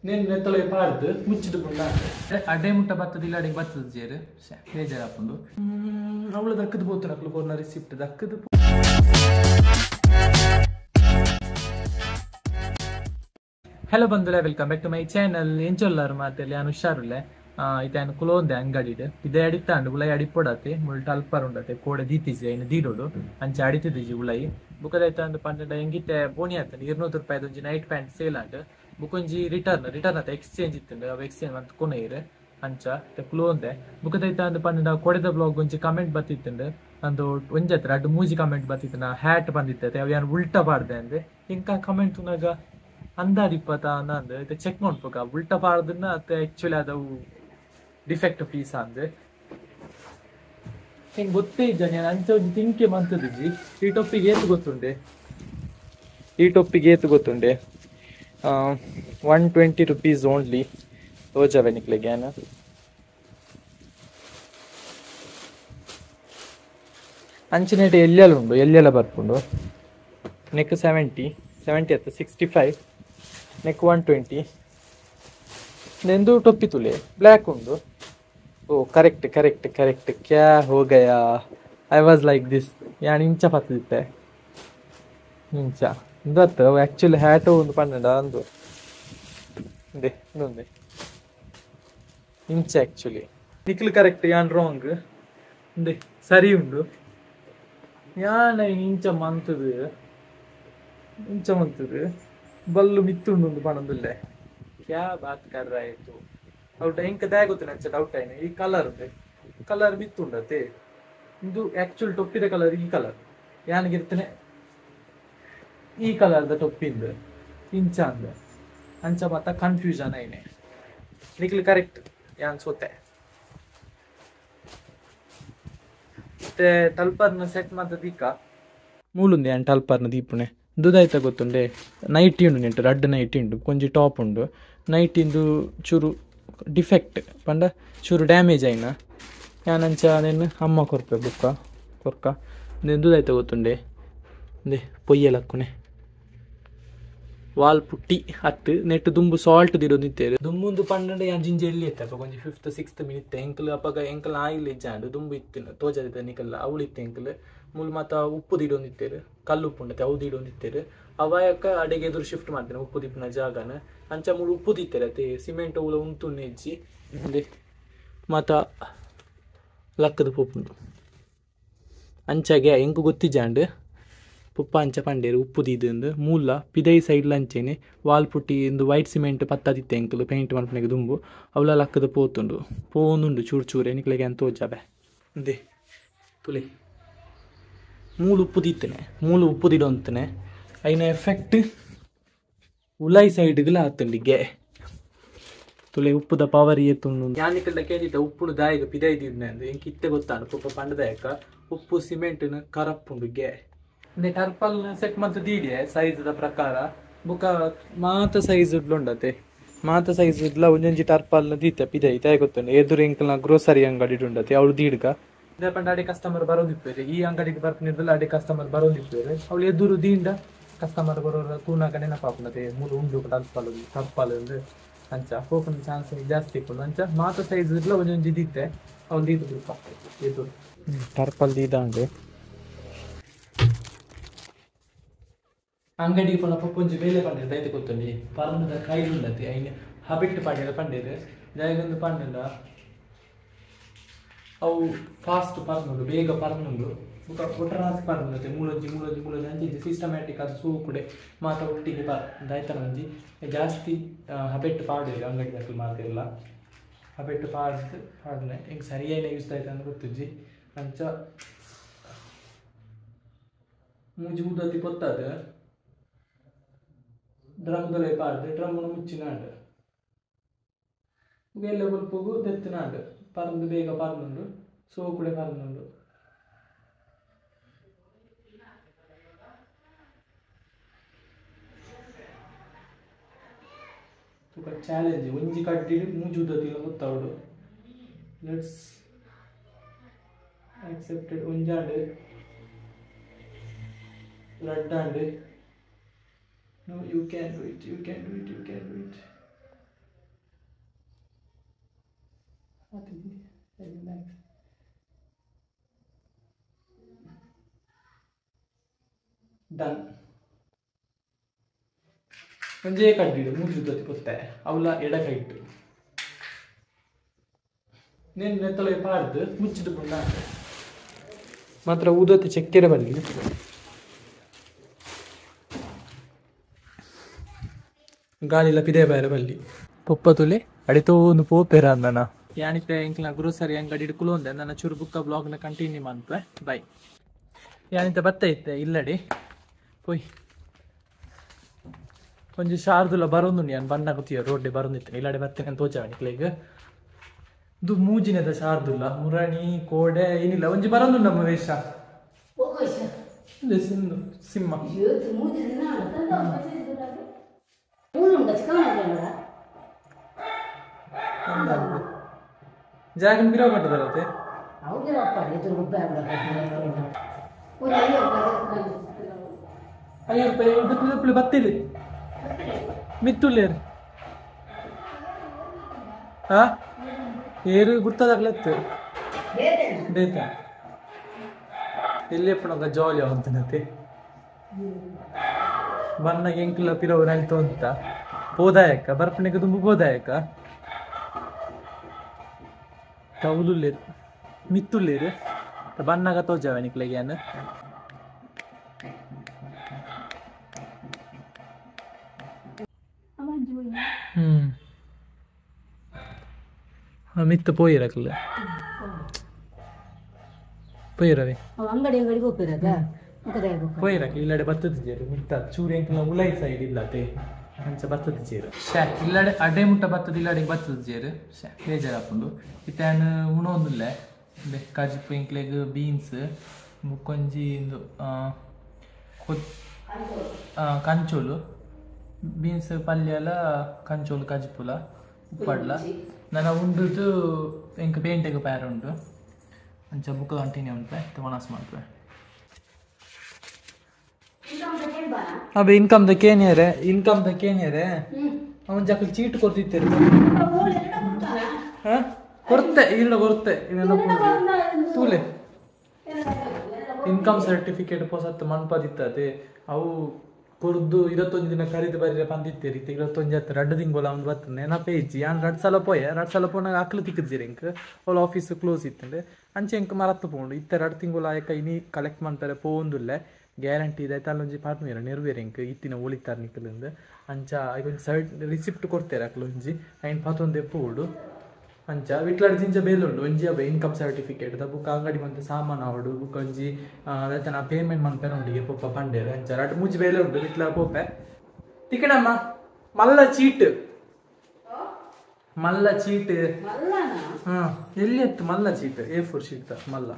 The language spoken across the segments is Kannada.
నేను నెత్తలో పాడుతూ ముచ్చిట్టుకుంటా అడ్డే ముట్ట బత్తది ఇలా అడిగి బత్తది చేరు బేజారప్పుడు ಅವಳು ದಕ್ಕದು పోతున్నా అక్కడ కొన్న రిసిప్ట్ దక్కదు. ಹಲೋ ಬಂಧುಗಳೇ, welcome back to my channel. ಏನ್ ಚೊಲ್ಲಾರು ಮಾತಲ್ಲಿ ನಾನು ಹುಷಾರುಲ್ಲೆ ಇದು ನಾನು ಕುಲೋಂದೆ ಅಂಗಡಿಡು ಇದೇ ಅಡಿತಾಂಡು ಉಳೈ ಅಡಿಪೊಡತೆ ಮುಳ್ಟ ಅಲ್ಪರ್ ಉಂಡತೆ ಕೋಡೆ ದೀತಿಸಿ ಐನು ದೀಡೋಡು ಅಂಚೆ ಅಡಿತಿದ್ದೀಜಿ ಉಳೈ ಬುಕ್ಕದಾಯ್ತು ಪಂಡ ಹೆಂಗಿತ್ತೆ ಬೋಣಿ ಆಗ್ತದೆ ₹200 ಒಂಜಿ ನೈಟ್ ಪ್ಯಾಂಟ್ ಸೇಲ್ ಆಂಡ್ ಬುಕ್ಕೊಂಜಿ ರಿಟರ್ನ್ ಆತ ಎಕ್ಸ್ಚೇಂಜ್ ಇತ್ತು ಅವು ಎಕ್ಸ್ಚೇಂಜ್ ಅಂತ ಕೊನೆಯಿರು ಅಂಚ ಕುಲೋಂದೆ ಬುಕ್ಕದಾಯ್ತು ಪಂಡ ಕೊಡೆದ ಬ್ಲಾಗ್ ಒಂಜಿ ಕಮೆಂಟ್ ಬತ್ತಿತ್ತಂಡು ಅಂದು ಒಂಜತ್ರ ಅಡ್ಡು ಮೂಜಿ ಕಮೆಂಟ್ ಬತ್ತಿತ್ತು ನಾ ಹ್ಯಾಟ್ ಬಂದಿತ್ತೆ ಅವು ಯಾರು ಉಲ್ಟಾ ಬಾರ್ದೆ ಅಂದ್ರೆ ಇಂಕ ಕಮೆಂಟ್ ತುನಾಗ ಅಂದಾಡಿಪ್ಪತ್ತ ಅಂದು ಇದು ಚೆಕ್ ಮಾಡ್ಬೇಕ ಉಲ್ಟಾ ಪಾಡ್ದನ್ನ ಅತ್ತೆ ಆಕ್ಚುಲಿ ಅದವು ಡಿಫೆಕ್ಟ್ ಪೀಸ್ ಅಂದ್ರೆ ಹಿಂಗೆ ಗೊತ್ತೇ ಇದ್ದ ನಾನು ಅಂಚ ಒಂದು ತಿಂಕೆ ಮಂತದಿಜ್ಜಿ ಈ ಟೊಪ್ಪಿಗೆ ಏತು ಗೊತ್ತುಂಡೆ ₹120 ಓನ್ಲಿ ರೋಜಾವೆ ನಿಕ್ಲೆ ಗ್ಯಾನ ಅಂಚಿನೇಟ ಎಲ್ಲೆಲ್ಲ ಬರ್ಪುಂಡು ನೆಕ್ 70 ಅತ್ತ 65 ನೆಕ್ 120 ನೆಂದು ಟೊಪ್ಪಿ ತುಲೆ ಬ್ಲ್ಯಾಕ್ ಉಂಡು. ಓ ಕರೆಕ್ಟ್ ಕ್ಯಾ ಹೋ Gaya I was like this ಯಾನ್ ಇಂಚ ಪತ್ತಿದ್ದೆ ಇಂಚ ಇಂದತ್ತು ಆ್ಯಕ್ಚುಲಿ ಹ್ಯಾಟು ಒಂದು ಪನ್ನಡ ಅಂದು ಇನ್ನೊಂದೆ ಇಂಚ ಆ್ಯಕ್ಚುಲಿ ನಿಕ್ಲು ಕರೆಕ್ಟ್ ಯಾನ್ ರಾಂಗ್ ಇಂದೆ ಸರಿ ಉಂಡು ಯಾನ ಇಂಚ ಮಂತದು ಬಲ್ಲು ಮಿತ್ತುಂಡು ಒಂದು ಪಣದಿಲ್ಲೆ ಕ್ಯಾ ಬಾತ್ ಕರ್ ರಹೆ ತು ಔಟ್ ಇಂಕ ಗೊತ್ತಿಲ್ಲ ಅಂಚ ಡೌಟ್ ಆಯ್ನ ಈ ಕಲರ್ ಮಿತ್ತುಂಡತೆ ಇದು ಆಕ್ಚುಲ್ ಟೊಪ್ಪಿದ ಕಲರ್ ಈ ಕಲರ್ ಯಾನಿಗಿರ್ತನೆ ಈ ಕಲರ್ದ ಟೊಪ್ಪಿಂದು ಇಂಚ ಅಂದ ಅಂಚ ಮತ್ತ ಕನ್ಫ್ಯೂಷನ್ ಐನೆ ನಿಕ್ಲಿ ಕರೆಕ್ಟ್ ಯಾನ್ ಸೋತೆ ಮತ್ತೆ ಟಲ್ಪರ್ನ ಸೆಟ್ ಮಾತ ದೀಕ ಮೂಲುಂದೆ ಯಾನ್ ಟಲ್ಪರ್ನ ದೀಪುಣೆ ದುದಾಯ್ತ ಗೊತ್ತುಂಡೆ ನೈಟಿ ಉಂಡು ನೆಂಟು ರಡ್ಡು ನೈಟಿ ಉಂಡು ಕೊಂಚಿ ಟಾಪ್ ಉಂಡು ನೈಟಿಂದು ಚೂರು ಡಿಫೆಕ್ಟ್ ಪಂಡ ಚೂರು ಡ್ಯಾಮೇಜ್ ಆಯ್ನ ಯಾನಂಚ ನೆನ್ನು ಅಮ್ಮ ಕೊರ್ಕ ದುದಾಯ್ತ ಗೊತ್ತುಂಡೆ ಇಂದೆ ಪೊಯ್ಯಲಕ್ಕುನೆ ವಾಲ್ ಪುಟ್ಟಿ ಹತ್ತು ನೆಟ್ಟು ದುಂಬು ಸಾಲ್ಟ್ ದಿಡೋ ನಿಂತೇರು ದುಂಬುಂದು ಪಂಡಂಡೆ ಯಾನ್ ಜಿಂಜೆ ಎಲ್ಲಿ ಎತ್ತ ಕೊಂಚ 5th 6th ಮಿನಿತ್ತೆ ಎಂಕಲ್ ಅಪ್ಪಗ ಎಂಕಲ್ ಆಯಿಲ್ ಇಜ್ಜಾಂಡು ದುಂಬು ಇತ್ತಿನ ತೋಜದ ನಿಕಲ್ಲ ಅವಳಿತ್ತು ಎಂಕಲ್ ಮುಲ್ ಮಾತ ಉಪ್ಪು ದಿಡೋ ನಿಂತೇರು ಕಲ್ಲು ಉಪ್ಪು ಉಂಡತೆ ಅವು ದಿಡೋ ನಿಂತೇರು ಅವಾಯಕ್ಕ ಅಡೆಗೆ ಎದುರು ಶಿಫ್ಟ್ ಮಾಡ್ತೇನೆ ಉಪ್ಪು ದಿಪ್ಪಿನ ಜಾಗನ ಅಂಚ ಮುಳು ಉಪ್ಪು ದಿತ್ತೇರೆ ಅತ್ತೆ ಸಿಮೆಂಟ್ ಉಳ ಉಂಟು ನೆಜ್ಜಿ ಹಿಂದೆ ಮಾತ ಲಕ್ಕದ ಪುಪ್ಪುಂಡು ಅಂಚಾಗೆ ಎಂಕು ಗೊತ್ತಿಜಾಂಡು ಪುಪ್ಪ ಅಂಚ ಪಂಡೇರು ಉಪ್ಪು ದಿದ್ದು ಮೂಲ ಪಿದೈ ಸೈಡ್ಲ ಅಂಚೇನೆ ವಾಲ್ ಪುಟ್ಟಿ ಇಂದು ವೈಟ್ ಸಿಮೆಂಟ್ ಪತ್ತದಿತ್ತೆ ಎಂಕಲು ಪೇಂಟ್ ಮಲ್ಪನೆಗೆ ದುಂಬು ಅವಳ ಲಕ್ಕದ ಪೋನುಂಡು ಚೂರೆ ನಿಕ್ಲೆಗೆ ಅಂತ ತೋಜಾಬೆ ಇಂದೆ ತುಲೆ ಮೂಲು ಉಪ್ಪು ದಿಡೋ ಅಂತನೆ అయిన ಎಫೆಕ್ಟ್ ಉಲೈ ಸೈಡ್ಗೆಲ್ಲ ಆತಂಡಿಗೆ ತುಲೆ ಉಪ್ಪುದ ಪವರ್ ಏತುಂಡು ಯಾನಿಕಲ್ದ ಕೇಳಿದ್ದ ಉಪ್ಪುಡು ದಾಯಿಗ ಪಿದೈದಿದ್ನೆ ಅಂದ್ರೆ ಇಂಕ ಇತ್ತೆ ಗೊತ್ತಾಂಡು ಪುಪ್ಪ ಪಂಡದಾಯಕ ಉಪ್ಪು ಸಿಮೆಂಟ್ನ ಕರಪ್ಪುಂಡುಗೆ ಅಂದ್ರೆ ಟರ್ಪಲ್ ಸೆಟ್ ಮತ್ತು ದೀಡಿಯೆ ಸೈಜ್ದ ಪ್ರಕಾರ ಬುಕ ಮಾತ ಸೈಜ್ ಉಂಡತೆ ಮಾತ ಸೈಜ್ ಇಡ್ಲ ಒಂಜೊಂಜಿ ಟರ್ಪಲ್ನ ದೀತೆ ಪಿದೈ ತಾಯಿ ಗೊತ್ತುಂಡು ಎದುರು ಎಂಕಲ್ನ ಗ್ರೋಸರಿ ಅಂಗಡಿ ಉಂಡತೆ ಅವಳು ದೀಡ್ಗ ಇದೇ ಪಂಡ ಅಡೆ ಕಸ್ಟಮರ್ ಬರೋದಿಪ್ಪೇರೆ ಈ ಅಂಗಡಿಗೆ ಬರ್ತಿದ್ದಲ್ಲ ಅಡೆ ಕಸ್ಟಮರ್ ಬರೋದಿಪ್ಪೇರೆ ಅವಳು ಎದುರು ದೀಂಡ ಕಸ್ಟಮರ್ ಬರೋರ ತೂನಾಗ ನೆನಪಾಪುನತೆ ಮೂರು ಉಂಡು ಟರ್ಪಲ್ ಅಂಚ ಹೋಪನ ಚಾನ್ಸ್ ಜಾಸ್ತಿ ಇಪ್ಪುಂಡು ಅಂಚ ಮಾತ ಸೈಜ್ ಇರ್ಲ ಒಂಜೊಂಜಿ ದೀತೆ ಅವಳು ದೀದು ಎದುರು ಟರ್ಪಲ್ ದೀದಾಂಡು ಅಂಗಡಿಗೆ ಪುನಃ ಪೊಂಜಿ ಬೇಲೆ ಪಂಡೇರು ದೈತೆ ಗೊತ್ತುಂಡಿ ಪರ್ನದ ಕೈಲುಂಡತೆ ಐನು ಹಬಿಟ್ಟು ಪಾಡ್ಯೆಲ್ಲ ಪಂಡೇರು ಜಾಯಗೊಂದು ಪಂಡಲ್ಲ ಅವು ಫಾಸ್ಟ್ ಪರ್ನುಂಡು ಬೇಗ ಪರ್ನುಂಡು ಒಟ್ಟರಾಸಿ ಪರ್ನುಂಡತೆ ಮೂಲೊಂಜಿ ಅಂಚಿ ಸಿಸ್ಟಮ್ಯಾಟಿಕ್ ಅದು ಸೂಕುಡೆ ಮಾತ ಒಟ್ಟಿಗೆ ದಾಯ್ತನ ಒಂಜಿ ಜಾಸ್ತಿ ಹಬೆಟ್ಟು ಪಾಡೇರು ಅಂಗಡಿ ದಾಖಲು ಮಾತೆಲ್ಲ ಹಬೆಟ್ಟು ಪಾಡ್ನೆ ಹಿಂಗೆ ಸರಿಯಾಗಿ ಯೂಸ್ ಆಯ್ತು ಅಂತ ಗೊತ್ತಿಜ್ಜಿ ಅಂಚ ಮೂಜಿ ಊದತಿ ಪೊತ್ತದ ಡ್ರಮ್ದೊಲೆ ಪಾಡ್ದೆ ಡ್ರಮ್ಮನ್ನು ಮುಚ್ಚಿನಾಂಡು ಬೇಲೆ ಬಲ್ಪಗು ದೆತ್ತಿನಾಂಡು ಪರಂದು ಬೇಗ ಪರ್ನುಂಡು ಸೋಕುಡೆ ಪರ್ನುಂಡು ತುಕ ಚಾಲೆಂಜ್ ಒಂಜಿ ಕಟ್ಟಿಡು ಮೂಜುದತಿಲ ಮುತ್ತವಡು ಲೆಟ್ಸ್ accepted ಒಂಜಾಂಡು ರಡ್ಡಾಂಡು no you can do it done ಒಂಜೇ ಕಡ್ಡಿಡು ಮುಗಿದು ಪುತ್ತೆ ಅವಳ ಎಡಗೈಟ್ಟು నేను నెత్తలో పాడుతూ ముచ్చిట్టుకున్నా మాత్రం ఊదొత్తి చక్కెర బల్లి ಗಾಳಿಲ ಪಿದೆ ಬೇರೆ ಬಲ್ಲಿ ಪೊಪ್ಪತುಲೆ ಅಡಿತೋಂದು ಪೋಪೆರ ಅಂದನ ಯಾನಿತ್ತೆ ಇಂಕ್ಲ ಗ್ರೋಸರಿ ಅಂಗಡಿ ಇಡ್ಕುಲು ಒಂದೆ ನನ್ನ ಚೂರು ಬುಕ್ಕ ಬ್ಲಾಗ್ನ ಕಂಟಿನ್ಯೂ ಮಾಡ್ತೆ ಬೈ ಯಾನಿತ್ತೆ ಬತ್ತ ಇತ್ತೆ ಇಲ್ಲಡಿ ಪೋಯ್ ಕೊಂಚ ಶಾರ್ದುಲ ಬರೋದು ನಾನು ಬಣ್ಣ ಗೊತ್ತೀಯ ರೋಡ್ಡೆ ಬರೋದಿತ್ತೆ ಇಲ್ಲಡೆ ಬರ್ತೇನೆ ಅಂತ ತೋಚಾವಣಿಕ್ಲೆಗ್ ಇದು ಮೂಜಿನದ ಶಾರ್ದುಲ್ಲ ಮುರಣಿ ಕೋಡೆ ಏನಿಲ್ಲ ಒಂಜಿ ಬರೋದು ನಮ್ಮ ವೇಷ ಸಿಂಹ ಜಾಗನ್ ಬಿರೋ ಕಟ್ಟದಲ್ಲತೆ ಅಯ್ಯೋ ಬತ್ತಿರಿ ಮಿತ್ತುಳ್ಳೇರು ಹಾ ಏರು ಗುರ್ತದಾಗ್ಲತ್ತು ಬೇತ ಎಲ್ಲಿ ಎಪ್ಪಣಗ ಜಾಲಿ ಅಂತನತೆ ಬಣ್ಣಗೆ ಎಂಕ್ಲ ಪಿರವು ನಲ್ತು ಅಂತ ಬೋದಾಯಕ ಬರ್ಪಣೆಗೆ ತುಂಬ ಬೋದಾಯಕ ಕೌಲುಳ್ಳೇರು ಮಿತ್ತುಳ್ಳೇರು ಬಣ್ಣಗ ತೋಜಾವ ನಿಕ್ಲೆಗೆ ಏನು ಮಿತ್ತು ಪೋಯಿರಕ್ಲ ಪೋಯಿರವೆ ಅಂಗಡಿ ಪೋಯಿರಕ್ಲ ಇಲ್ಲಡೆ ಬತ್ತದ ಜೇರು ಮಿತ್ತ ಚೂರಿ ಎಂಕ್ಲ ಉಲೈ ಸೈಡ್ ಇಲ್ಲತೆ ಅಂಚ ಬತ್ತದ ಜೇರು ಇಲ್ಲಡೆ ಅಡೆ ಮುಟ್ಟ ಬತ್ತದ ಇಲ್ಲಡೆ ಬತ್ತದ ಜೇರು ಬೇಜಾರು ಹಾಕೊಂಡು ಇತ್ತಾನು ಉಣೋದಿಲ್ಲ ಕಾಜಿಪ್ಪು ಎಂಕ್ಲೆಗ್ ಬೀನ್ಸ್ ಮುಕ್ಕೊಂಜಿ ಕಂಚೋಲು ಬೀನ್ಸ್ ಪಲ್ಯ ಎಲ್ಲ ಕಂಚೋಲು ಕಾಜಿಪ್ಪುಲ ಉಪ್ಪಡ್ಲ ನಾನು ಉಂಡುದು ಎಂಕ್ ಪೇಂಟೆಗೆ ಪ್ಯಾರ ಉಂಟು ಅಂಚ ಬುಕ್ ಕಂಟಿನ್ಯೂ ಉಂಟು ಮನಸ್ಸು ಮಾಡ್ತೇವೆ ಅಬ್ಬ ಇನ್ಕಮ್ ದ ಕೇನಿಯರೆ ಅವನ ಜಕ್ಕಲ್ ಚೀಟ್ ಕೊಡ್ತಿತ್ತೇರಿ ಕೊಡ್ತೆ ಇಲ್ಲ ಕೊಡ್ತೆ ತೂಲೆ ಇನ್ಕಮ್ ಸರ್ಟಿಫಿಕೇಟ್ ಪೊಸತ್ತು ಮನ್ಪದಿತ್ತದೆ ಅವು ಕೊರ್ದು 21 ದಿನ ಕರೀದು ಬರೀ ಬಂದಿತ್ತೇರಿ 21 ಹತ್ತು 2 ತಿಂಗಳು ಅವ್ನು ಬರ್ತದೆ ನೆನಪೇ ಇಜ್ಜಿ ಯಾನ್ 2 ಸಲ ಪೋಯ 2 ಸಲ ಪೋನಾಗ ಅಕ್ಲು ತಿಕ್ಕಿದ್ಜಿರಿ ಇಂಕ್ ಅವ್ಳ ಆಫೀಸ್ ಕ್ಲೋಸ್ ಇತ್ತಂಡೆ ಅಂಚೆ ಇಂಕ್ ಮರತ್ತು ಪೋಂಡು ಇತ್ತೆ 2 ತಿಂಗಳು ಆಯಕ ಇನಿ ಕಲೆಕ್ಟ್ ಮಾಡ್ತಾರೆ ಪೋಂದುಲ್ಲೆ ಗ್ಯಾರಂಟಿ ಇದೆ ಅಲ್ಲೊಂಜಿ ಪಾರ್ಟ್ನರ್ ನೆರವೇರಿ ಇಂಕ್ ಇತ್ತಿನ ಉಳಿತಾರ ನಿಕ್ಕಲಿಂದ ಅಂಚ ಈಗ ಸೈಡ್ ರಿಸಿಪ್ಟ್ ಕೊಡ್ತಾರೆ ಅಕ್ಲೊಂಜಿ 91 ಪೋಡು ಅಂಚ ವಿಟ್ಲಾಡ್ ಜಿಂಜ ಬೇಲುಂಡು ಒಂಜಿ ಅವ ಇನ್ಕಮ್ ಸರ್ಟಿಫಿಕೇಟ್ ದ ಬುಕ್ ಅಂಗಡಿ ಮಂತ ಸಾಮಾನು ಆವಡು ಬುಕ್ ಒಂಜಿ ನಾ ಪೇಮೆಂಟ್ ಮನ್ಪೇನ ಉಂಡಿಗೆ ಪೊಪ್ಪ ಪಂಡೇರು ಅಂಚ 2-3 ಬೇಲೆ ಉಂಡು ವಿಟ್ಲ ಪೋಪೆ ತಿಕ್ಕಣಮ್ಮ ಮಲ್ಲ ಚೀಟ್ ಹಾ ಎಲ್ಲಿ ಎತ್ತು ಮಲ್ಲ ಚೀಟ್ A4 ಶೀಟ್ ಮಲ್ಲ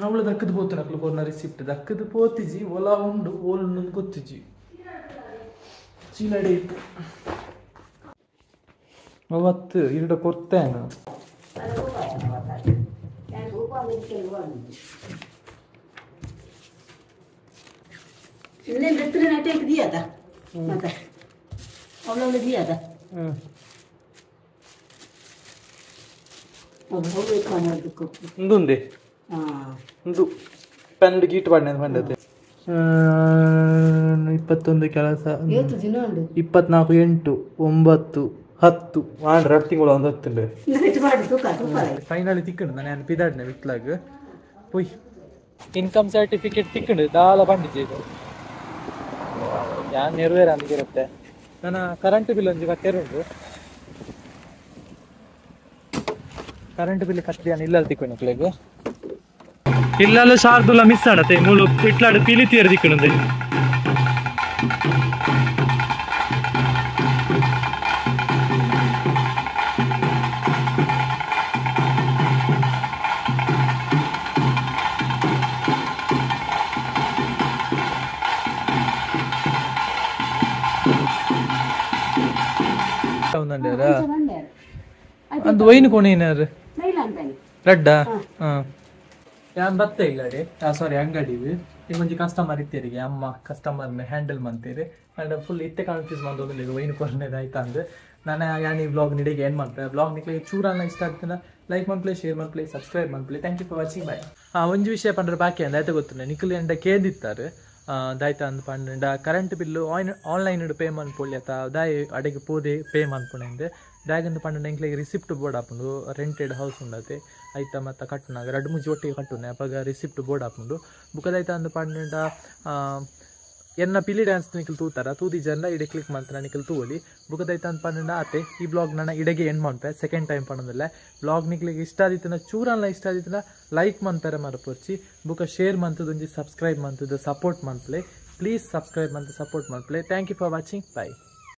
ಅವಳು ದಕ್ಕದ ಪೋತು ನಕ್ಲು ಕೊರ್ನ ರಿಸಿಪ್ಟ್ ದಕ್ಕದ ಪೋತಿಜಿ ಒಲ ಉಂಡು ಓಲು ಗೊತ್ತಿಜಿ ಚೀಲಡೆ ಇತ್ತು ಅವತ್ತು ಇರುಡ ಕೊರ್ತೇನು ಪೆಂಡ್ ಗೀಟ್ ಪಂಡದೆ 21 ಕೆಲಸ 24/8/9/10 ಮಾಡ್ರೆ 2 ತಿಂಗಳು ಒಂದು ಹೊತ್ತುಂಡು ಫೈನಲಿ ತಿಕ್ಕಂಡು ನಾನು ನೆನಪಿದಾಡ್ನೆ ವಿಟ್ಲಾಗ ಪೋಯ್ ಇನ್ಕಮ್ ಸರ್ಟಿಫಿಕೇಟ್ ತಿಕ್ಕಂಡು ದಾಲ ಬಂದಿದ್ದೆ ಇದು ಯಾನ್ ನೆರವೇರ ಅಂದಿರುತ್ತೆ ನನ್ನ ಕರೆಂಟ್ ಬಿಲ್ ಒಂಜಿ ಕಟ್ಟೆರುಂಡು ಕರೆಂಟ್ ಬಿಲ್ ಕಟ್ಟಿ ನಾನು ಇಲ್ಲಲ್ಲಿ ತಿಕ್ಕೊಂಡು ನಿಕ್ಲೆಗ್ ಇಲ್ಲೆಲ್ಲ ಶಾರ್ದುಲ್ಲ ಮಿಸ್ ಆಡತ್ತೆ ಮೂಳು ಇಟ್ಲಾಡು ಪೀಲಿ ತೀರ ತಿಕ್ಕಣದೆ ಅದು ವೈನ್ ಕೋಣೇನಾರು ರೆಡ್ಡ ಯಾನ್ ಬತ್ತೆ ಇಲ್ಲಡೆ ಸಾರಿ ಅಂಗಡಿ ಈಗ ಒಂಜಿ ಕಸ್ಟಮರ್ ಇತ್ತೇರಿಗೆ ಅಮ್ಮ ಕಸ್ಟಮರ್ನ ಹ್ಯಾಂಡಲ್ ಮಾಡ್ತೀರಿ ಅಂಡ್ ಫುಲ್ ಇತ್ತೆ ಕನ್ಫ್ಯೂಸ್ ಮಾಡೋದಿಲ್ಲ ಈಗ ವೈನ್ ಕೊರ್ನೇದು ಆಯ್ತಾ ಅಂದ್ರೆ ನಾನು ಯಾನ್ ಈ ಬ್ಲಾಗ್ ನಿಡಿಗೆ ಏನು ಮಾಡ್ತೇನೆ ಬ್ಲಾಗ್ ನಿಕ್ಲಿಗೆ ಚೂರನ್ನ ಇಷ್ಟ ಆಗ್ತಾನೆ ಲೈಕ್ ಮನ್ಪ್ಲೆ ಶೇರ್ ಮನ್ಪ್ಲೆ ಸಬ್ಸ್ಕ್ರೈಬ್ ಮನ್ಪ್ಲೆ thank you for watching bye. ಒಂಜಿ ವಿಷಯ ಪಂಡ್ರೆ ಬಾಕಿ ಅಂದ ಆಯ್ತು ಗೊತ್ತುಂಡೆ ನಿಖಿಲ್ ಎಂಡ ಕೇದಿತ್ತಾರೆ ದಾಯ್ತ ಅಂದ್ ಪಂಡ ಕರೆಂಟ್ ಬಿಲ್ಲು ಆನ್ಲೈನ್ ಪೇ ಮನ್ಪೊಳ್ಳಿ ಅತ್ತ ದಾಯ್ ಅಡೆಗೆ ಪೋದೆ ಪೇ ಮನ್ಪುಣೆಂದು ದಾಯಗಂದು ಪಂಡ ಎಂಕ್ಲೆಗೆ ರಿಸಿಪ್ಟ್ ಬೋರ್ಡ್ ಹಾಕೊಂಡು ರೆಂಟೆಡ್ ಹೌಸ್ ಉಂಡತೆ ಐತ ಮತ್ತು ಕಟ್ಟುನಾಗ 2-3 ಒಟ್ಟಿಗೆ ಕಟ್ಟುನೆ ಅಪ್ಪಾಗ ರಿಸಿಪ್ಟ್ ಬೋರ್ಡ್ ಹಾಕೊಂಡು ಬುಕ್ಕದಾಯ್ತ ಅಂದ್ ಪಂಡ ಎನ್ನ ಪಿಲಿ ಡ್ಯಾನ್ಸ್ ನಿಖಿಲ್ ತೂತಾರ ತೂದಿ ಜನ ಇಡೆ ಕ್ಲಿಕ್ ಮಾಡ್ತಾರ ನಿಖಿಲ್ ತೂಲಿ ಬುಕ್ಕದೈತ ಅಂತ ಪಂಡ ಆತೆ ಈ ಬ್ಲಾಗ್ ನನ್ನ ಇಡೆಗೆ ಎಂಡ್ ಮಾಡ್ಪೆ ಸೆಕೆಂಡ್ ಟೈಮ್ ಪಂಡದಿಲ್ಲ ಬ್ಲಾಗ್ ನಿಖಿಲಿಗೆ ಇಷ್ಟ ಆದಿತ್ತನ ಚೂರಲ್ಲ ಇಷ್ಟ ಆದಿತ್ತನ ಲೈಕ್ ಮಂತಾರೆ ಮರಪರ್ಚಿ ಬುಕ್ಕ ಶೇರ್ ಮಂತದ ಒಂಜಿ ಸಬ್ಸ್ಕ್ರೈಬ್ ಮಂತದ ಸಪೋರ್ಟ್ ಮನ್ಪ್ಲೆ ಪ್ಲೀಸ್ ಸಬ್ಸ್ಕ್ರೈಬ್ ಮಂತ್ ಸಪೋರ್ಟ್ ಮನ್ಪ್ಲೆ thank you for watching bye.